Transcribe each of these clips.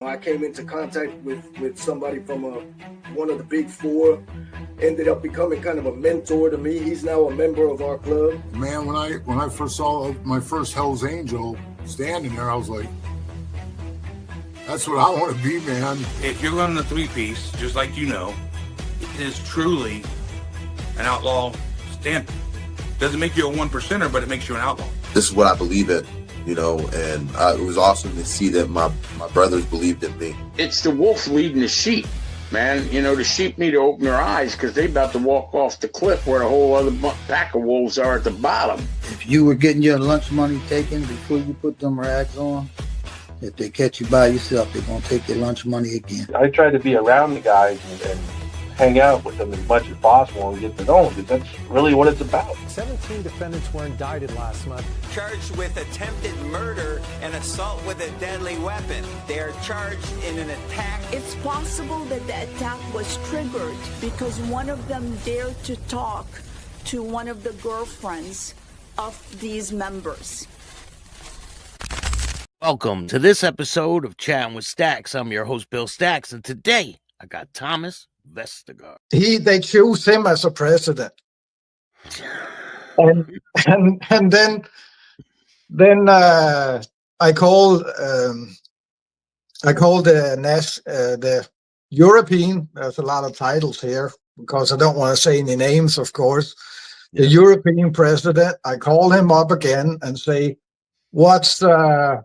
I came into contact with somebody from one of the big four, ended up becoming kind of a mentor to me. He's now a member of our club. Man, when I first saw my first Hell's Angel standing there, I was like, that's what I want to be, man. If you're running a three-piece, just like you know, it is truly an outlaw standard. Doesn't make you a one percenter, but it makes you an outlaw. This is what I believe in, you know, and it was awesome to see that my brothers believed in me. It's the wolf leading the sheep, man. You know, the sheep need to open their eyes because they about to walk off the cliff where the whole other pack of wolves are at the bottom. If you were getting your lunch money taken before you put them rags on, if they catch you by yourself, they're going to take your lunch money again. I try to be around the guys and hang out with them as much as possible and get to know them, because that's really what it's about. 17 defendants were indicted last month. Charged with attempted murder and assault with a deadly weapon. They are charged in an attack. It's possible that the attack was triggered because one of them dared to talk to one of the girlfriends of these members. Welcome to this episode of Chatting with Stacks. I'm your host, Bill Stacks, and today I got Thomas Vestergaard. They choose him as a president, and then I called the European. There's a lot of titles here because I don't want to say any names, of course. The European president. I call him up again and say, "What's now?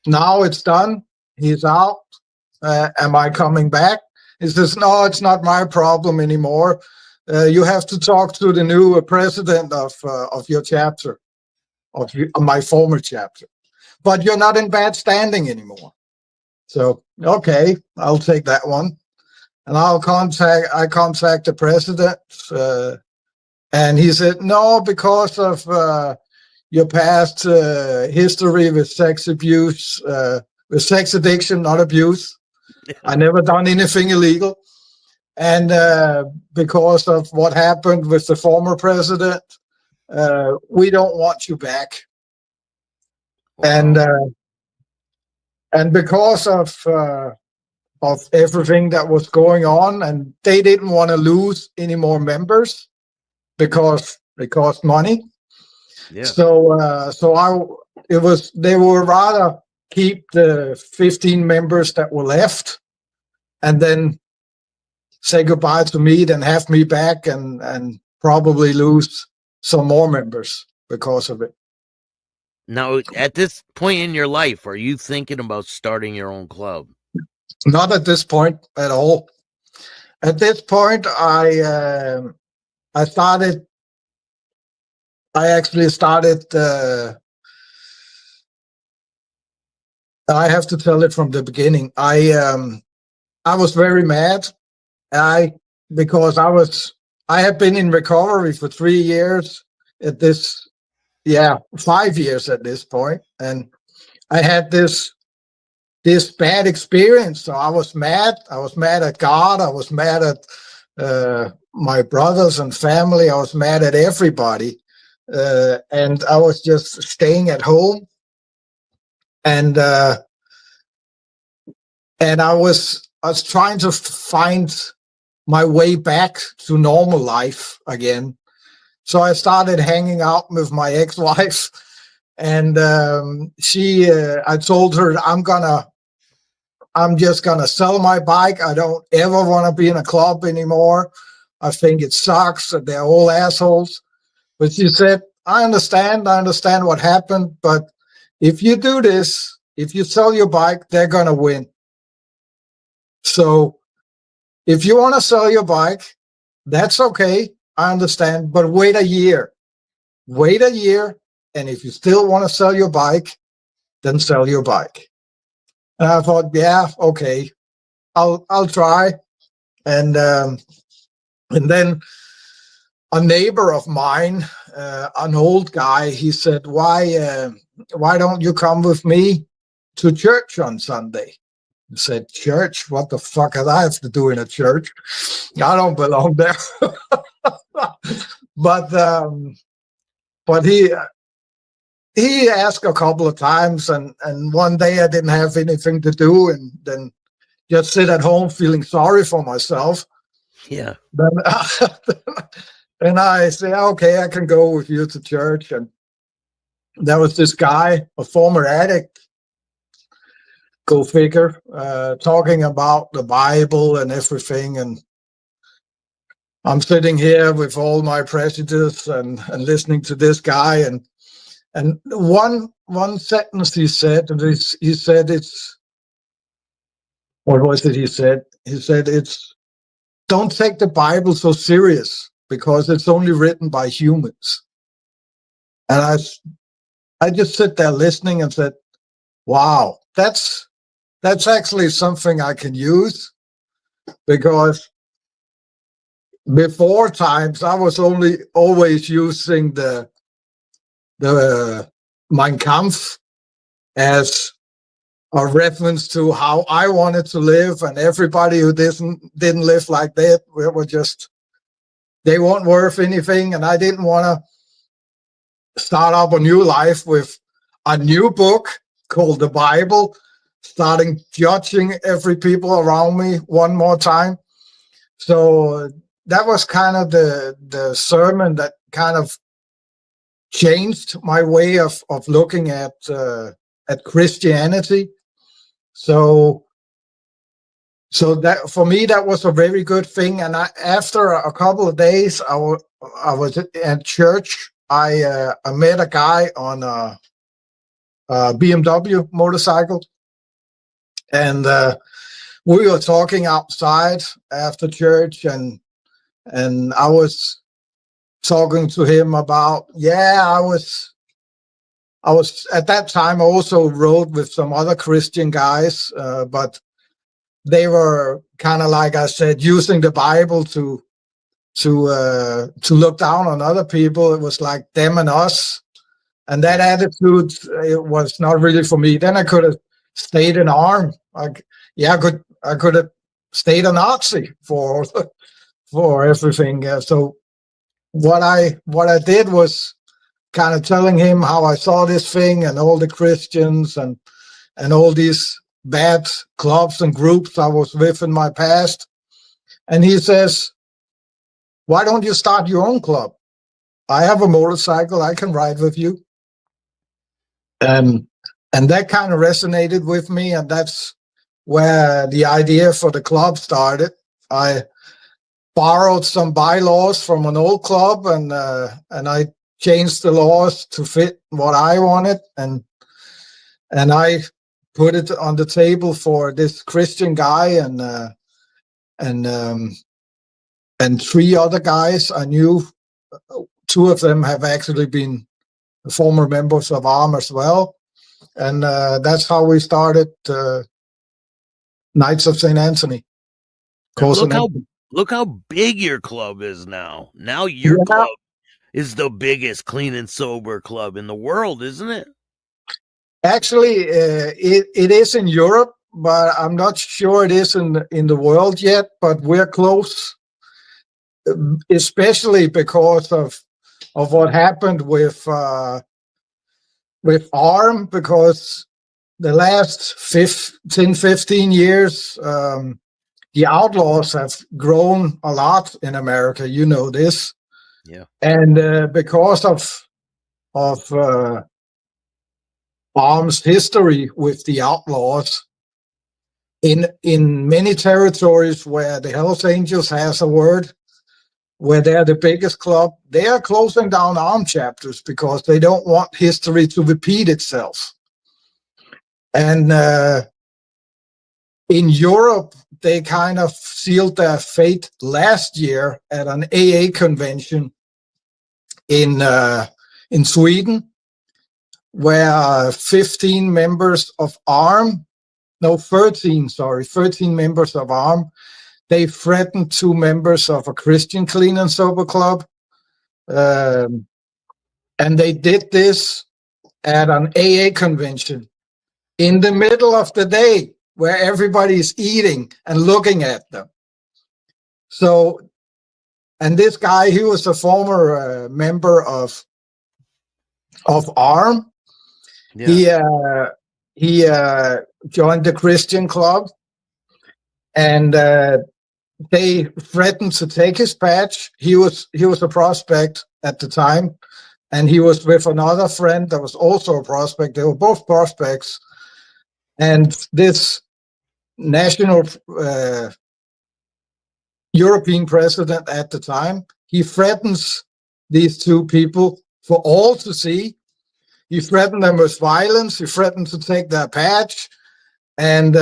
It's done. He's out. Am I coming back?" He says, "No, it's not my problem anymore. You have to talk to the new president of your chapter, of my former chapter. But you're not in bad standing anymore." So, okay, I'll take that one. And I contact the president, and he said, "No, because of your past history with sex abuse, with sex addiction, not abuse. I never done anything illegal. And because of what happened with the former president, we don't want you back." Wow. And because of everything that was going on, and they didn't want to lose any more members because it cost money. Yeah. So they would rather keep the 15 members that were left and then say goodbye to me than have me back and probably lose some more members because of it. Now, at this point in your life, are you thinking about starting your own club? Not at this point at all. At this point, I actually started. I have to tell it from the beginning. I was very mad. Because I have been in recovery for 3 years at this, 5 years at this point, and I had this bad experience. So I was mad. I was mad at God. I was mad at my brothers and family. I was mad at everybody, and I was just staying at home. And I was trying to find my way back to normal life again. So I started hanging out with my ex-wife, and I told her I'm just gonna sell my bike. I don't ever want to be in a club anymore. I think it sucks. They're all assholes. But she said, I understand what happened, but if you do this, if you sell your bike, they're gonna win. So if you want to sell your bike, that's okay. I understand, but wait a year. Wait a year, and if you still want to sell your bike, then sell your bike. And I thought, yeah, okay, I'll try. And then a neighbor of mine, an old guy, he said, why don't you come with me to church on Sunday? I said, church? What the fuck do I have to do in a church? I don't belong there. But he he asked a couple of times, and one day I didn't have anything to do, and then just sit at home feeling sorry for myself. Yeah. Then and I say, okay, I can go with you to church. And there was this guy, a former addict, go figure, talking about the Bible and everything. And I'm sitting here with all my prejudice and listening to this guy. And one sentence he said, he said it's, what was it he said? He said, it's, don't take the Bible so serious because it's only written by humans. And I just sit there listening and said, wow, that's actually something I can use, because before times I was always using the Mein Kampf as a reference to how I wanted to live, and everybody who didn't live like that were just, they weren't worth anything, and I didn't want to start up a new life with a new book called the Bible, starting judging every people around me one more time. So that was kind of the sermon that kind of changed my way of looking at Christianity. So that for me, that was a very good thing. And after a couple of days, I was at church. I met a guy on a BMW motorcycle, and we were talking outside after church, and I was talking to him about, I was at that time also rode with some other Christian guys, but they were kind of, like I said, using the Bible to look down on other people. It was like them and us, and that attitude, it was not really for me. Then I could have stayed in arm. I could have stayed a Nazi for everything. So what I did was kind of telling him how I saw this thing and all the Christians and all these bad clubs and groups I was with in my past. And he says, why don't you start your own club? I have a motorcycle, I can ride with you. And that kind of resonated with me, and that's where the idea for the club started. I borrowed some bylaws from an old club, and I changed the laws to fit what I wanted, and I put it on the table for this Christian guy and three other guys I knew. Two of them have actually been former members of ARM as well, and that's how we started Knights of St. Anthony. Look how big your club is now. Now your club is the biggest clean and sober club in the world, isn't it? Actually, it is in Europe, but I'm not sure it is in the world yet. But we're close, especially because of what happened with ARM, because the last 15 years, the outlaws have grown a lot in America. You know this. Yeah. And because of ARM's history with the outlaws, in many territories where the Hells Angels has a word, where they're the biggest club, they are closing down ARM chapters because they don't want history to repeat itself. And in Europe, they kind of sealed their fate last year at an AA convention in Sweden, where 13 members of ARM, they threatened 2 members of a Christian clean and sober club. And they did this at an AA convention in the middle of the day, where everybody's eating and looking at them. So, and this guy, he was a former member of ARM, Yeah. He joined the Christian club, and they threatened to take his badge. He was a prospect at the time, and he was with another friend that was also a prospect. They were both prospects, and this national European president at the time, he threatens these two people for all to see. He threatened them with violence. He threatened to take their badge. And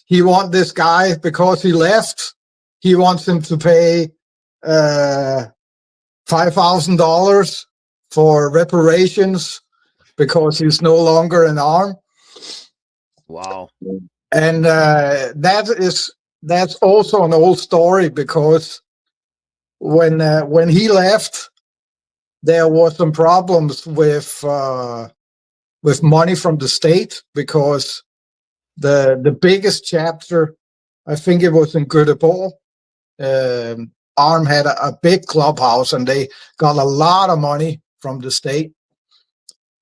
he wants this guy, because he left, he wants him to pay $5,000 for reparations because he's no longer an arm. Wow. And that's also an old story, because when he left, there was some problems with money from the state, because the biggest chapter, I think it was in Göteborg, ARM had a big clubhouse, and they got a lot of money from the state.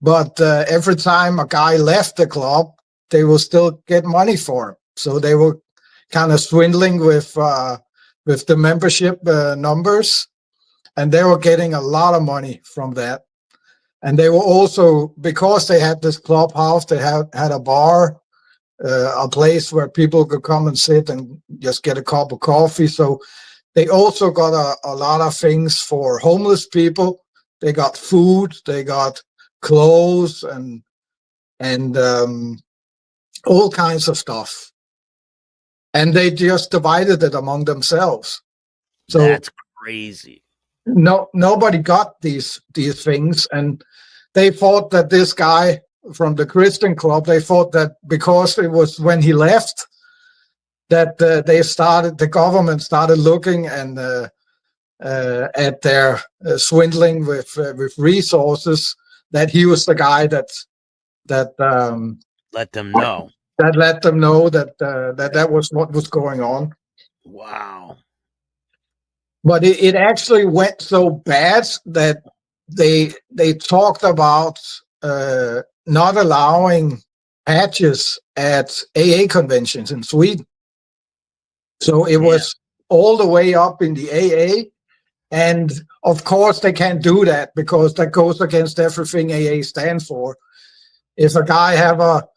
But every time a guy left the club, they will still get money for him. So they were kind of swindling with the membership numbers, and they were getting a lot of money from that. And they were also, because they had this clubhouse, they had a bar, a place where people could come and sit and just get a cup of coffee. So they also got a lot of things for homeless people. They got food, they got clothes, and all kinds of stuff. And they just divided it among themselves. So that's crazy. Nobody got these things, and they thought that this guy from the Christian club, they thought that because it was when he left, that the government started looking and at their swindling with resources, that he was the guy that let them know. That let them know that was what was going on. Wow. But it actually went so bad that they talked about not allowing patches at AA conventions in Sweden. So it was all the way up in the AA. And of course they can't do that, because that goes against everything AA stands for. If a guy have a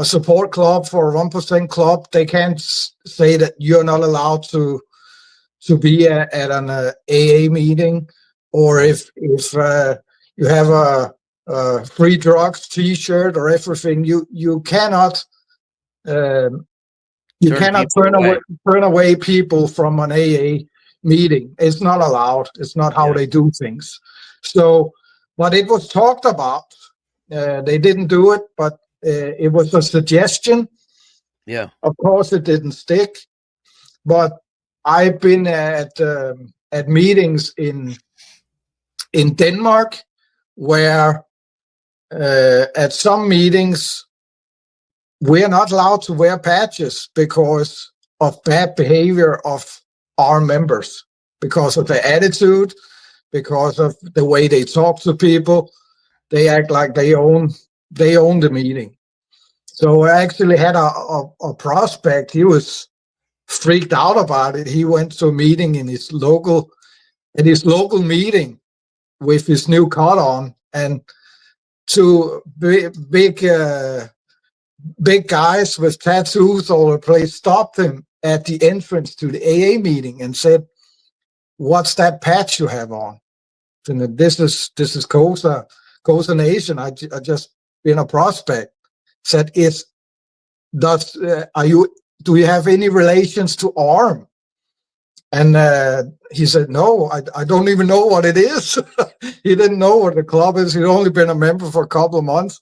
support club for a 1% club, they can't say that you're not allowed to be at an AA meeting. Or if you have a free drugs T-shirt or everything, you cannot turn away people from an AA meeting. It's not allowed. It's not how they do things. So, but it was talked about. They didn't do it, but it was a suggestion. Yeah. Of course, it didn't stick. But I've been at meetings in Denmark where at some meetings we're not allowed to wear patches because of bad behavior of our members, because of their attitude, because of the way they talk to people. They act like they own the meeting. So I actually had a prospect. He was freaked out about it. He went to a meeting in his local meeting with his new coat on, and two big guys with tattoos all over the place stopped him at the entrance to the AA meeting and said, "What's that patch you have on?" And this is KOSA Nation. I just been a prospect. Said, do you have any relations to ARM? And he said, no, I don't even know what it is. He didn't know what the club is. He'd only been a member for a couple of months.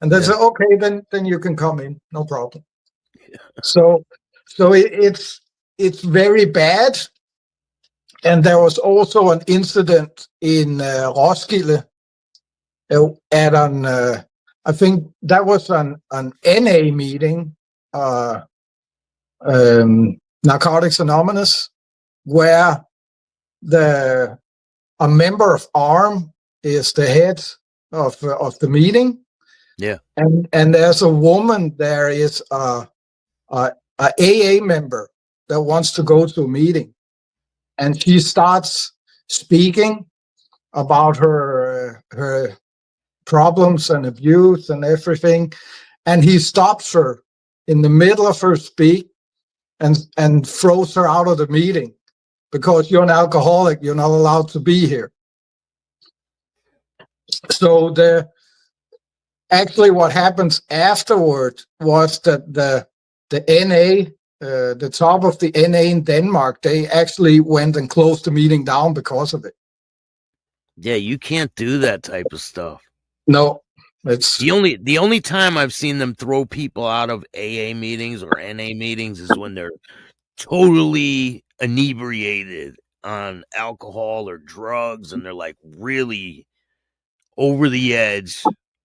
And they said, okay, then you can come in, no problem. Yeah. So it's very bad. And there was also an incident in Roskilde at an, I think that was an NA meeting, Narcotics Anonymous, where a member of ARM is the head of the meeting, Yeah. And there's a woman, there is a AA member that wants to go to a meeting, and she starts speaking about her problems and abuse and everything, and he stops her in the middle of her speech and throws her out of the meeting because you're an alcoholic, you're not allowed to be here. So actually what happens afterward was that the NA, the top of the NA in Denmark, they actually went and closed the meeting down because of it. Yeah, you can't do that type of stuff. No, it's the only time I've seen them throw people out of AA meetings or NA meetings is when they're totally inebriated on alcohol or drugs, and they're like really over the edge,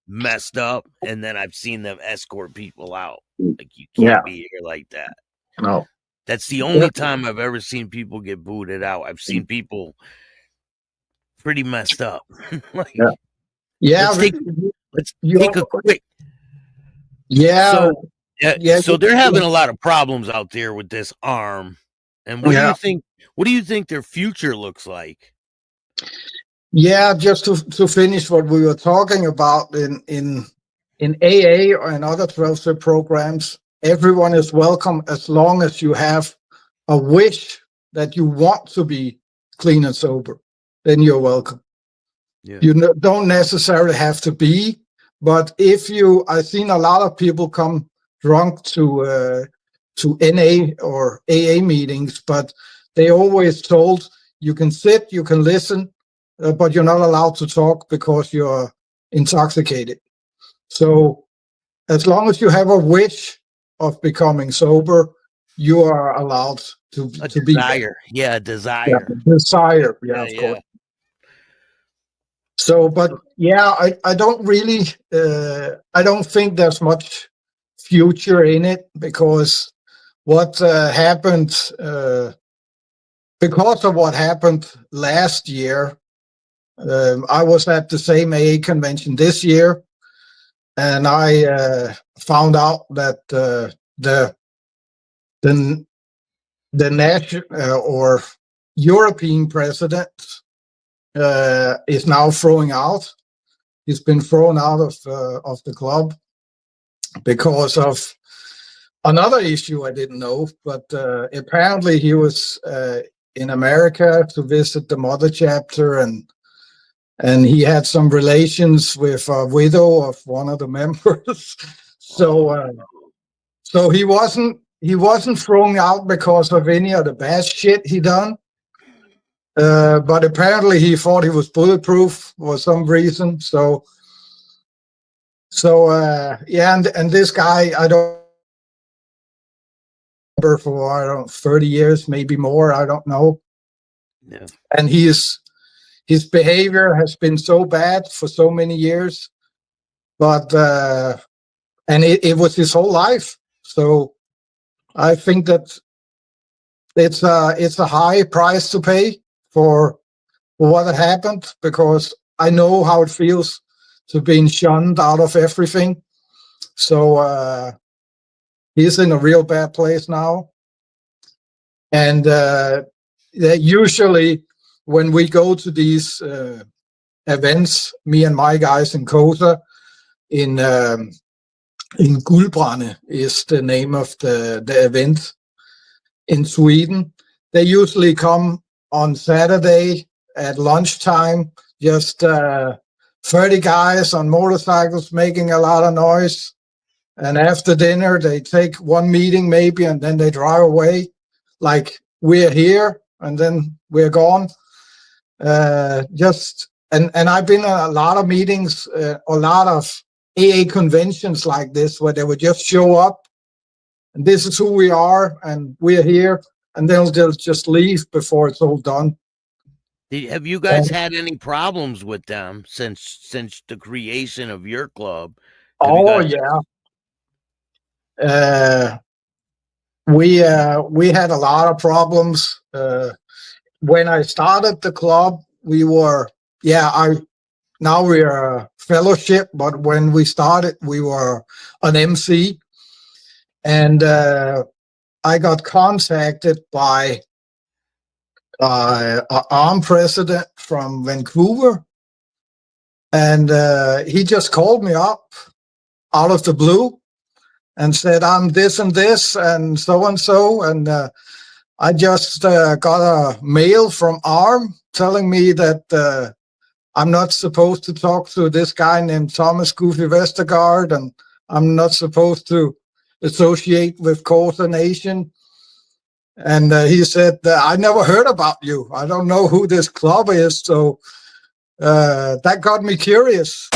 messed up, and then I've seen them escort people out. Like, you can't be here like that. No. That's the only time I've ever seen people get booted out. I've seen people pretty messed up. Like, let's take a quick. Yeah. So they're having a lot of problems out there with this arm. And what do you think their future looks like? Yeah, just to finish what we were talking about in AA and other 12-step programs, everyone is welcome as long as you have a wish that you want to be clean and sober. Then you're welcome. Yeah. You don't necessarily have to be, but I've seen a lot of people come drunk to NA or AA meetings, but they always told you can sit, you can listen, but you're not allowed to talk because you're intoxicated. So as long as you have a wish of becoming sober, you are allowed to be there. Yeah, a desire. Yeah, of course. So, but yeah, I don't really, I don't think there's much future in it, because what happened, because of what happened last year, I was at the same AA convention this year, and I found out that the national or European president is now throwing out. He's been thrown out of the club because of another issue I didn't know, but apparently he was in America to visit the mother chapter, and he had some relations with a widow of one of the members. So he wasn't thrown out because of any of the bad shit he done. But apparently he thought he was bulletproof for some reason. So yeah, and this guy, I don't remember for 30 years, maybe more, I don't know. Yeah. And his behavior has been so bad for so many years, but and it was his whole life. So I think that it's a high price to pay for what had happened, because I know how it feels to being shunned out of everything. So he's in a real bad place now. And usually when we go to these events, me and my guys in KOSA, in Guldbrande is the name of the event in Sweden, they usually come on Saturday at lunchtime, just 30 guys on motorcycles making a lot of noise. And after dinner, they take one meeting maybe, and then they drive away like we're here, and then we're gone. And I've been at a lot of meetings, a lot of AA conventions like this, where they would just show up, and this is who we are, and we're here, and they'll just leave before it's all done. Have you guys had any problems with them since the creation of your club? Yeah. We had a lot of problems. When I started the club, now we are fellowship, but when we started, we were an MC. And I got contacted by an armed president from Vancouver. And he just called me up out of the blue and said, I'm this and this and so. And I just got a mail from ARM telling me that I'm not supposed to talk to this guy named Thomas Guffi Vestergaard, and I'm not supposed to associate with KOSA Nation. And he said, I never heard about you. I don't know who this club is. So that got me curious.